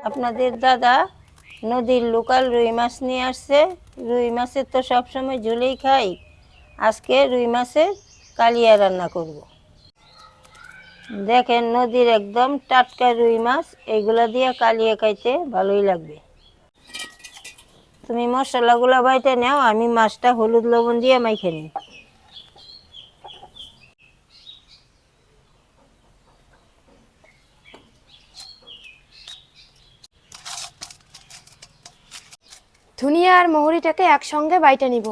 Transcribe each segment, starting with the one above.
আপনাদের দাদা নদীর লোকাল রুই মাছ নিয়ে আসছে। রুই মাছের তো সবসময় ঝোলেই খাই, আজকে রুই মাছের কালিয়া রান্না করব। দেখেন নদীর একদম টাটকা রুই মাছ, এইগুলা দিয়ে কালিয়া খাইতে ভালোই লাগবে। তুমি মশলাগুলো বাইটে নাও, আমি মাছটা হলুদ লবণ দিয়ে মাইখে নিই। ধনিয়া আর মহুরিটাকে একসঙ্গে বাইটে নিব।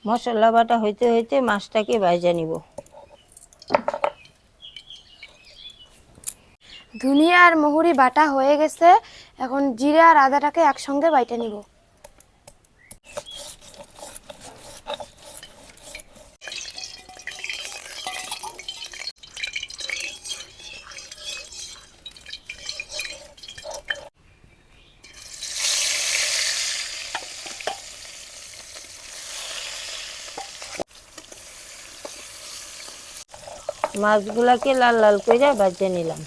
মশলা বাটা হইতে হইতে মাছটাকে ভাজা নিব। ধনিয়া আর মহুরি বাটা হয়ে গেছে, এখন জিরা আর আদাটাকে একসঙ্গে বাইটে নিব। মাছগুলাকে লাল লাল করে ভাজা নিলাম।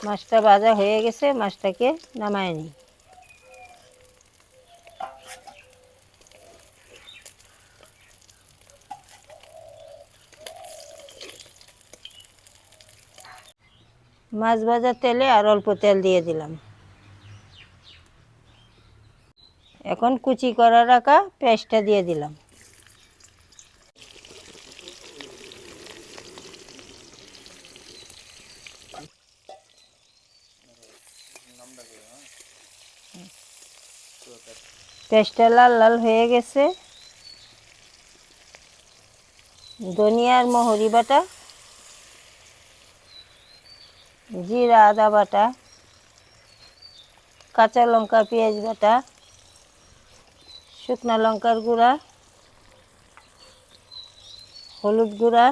মাছটা ভাজা হয়ে গেছে, মাছটাকে নামায় নিই। মাছ ভাজার তেলে আর অল্প তেল দিয়ে দিলাম। এখন কুচি করা রাখা পেঁয়াজটা দিয়ে দিলাম। পেঁয়াজটা লাল লাল হয়ে গেছে। ধনিয়া আর মহুরি বাটা, জিরা আদা বাটা, কাঁচা লঙ্কা পেঁয়াজ বাটা, শুকনা লঙ্কার গুঁড়া, হলুদ গুঁড়া,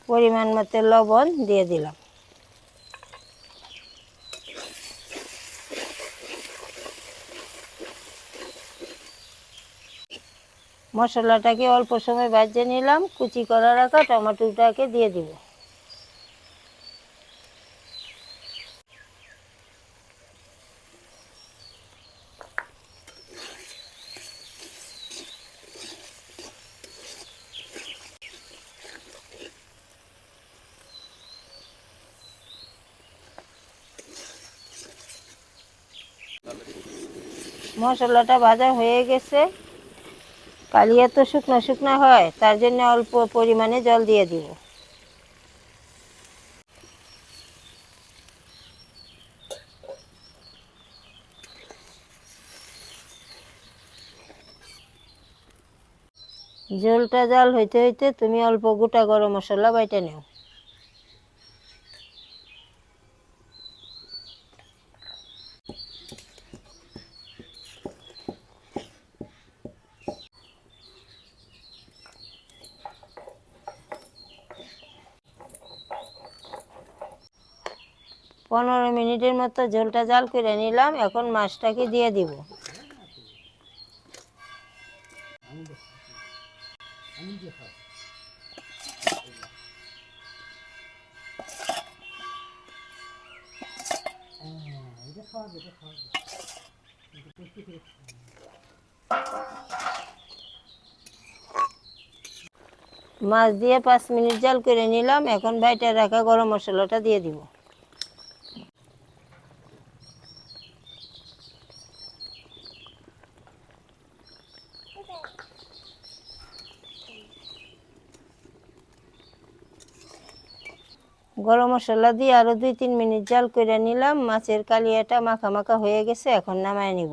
পরিমাণ মতো লবণ দিয়ে দিলাম। মশলাটাকে অল্প সময় ভেজে নিলাম। কুচি করা রাখা টমেটোটাকে দিয়ে দিব। মশলাটা ভাজা হয়ে গেছে। কালিয়া তো শুকনো শুকনো হয়, তার জন্য অল্প পরিমাণে জল দিয়ে দিব। ঝোলটা জাল হইতে হইতে তুমি অল্প গোটা গরম মশলা বাইটে নাও। পনেরো মিনিটের মতো ঝোলটা জাল করে নিলাম। এখন মাছটাকে দিয়ে দিব। মাছ দিয়ে 5 মিনিট জাল করে নিলাম। এখন বাইটে রাখা গরম মশলাটা দিয়ে দিব। গরম মশলা দিয়ে আরো 2-3 মিনিট জাল করে নিলাম। মাছের কালিয়াটা মাখা মাখা হয়ে গেছে, এখন নামায় নিব।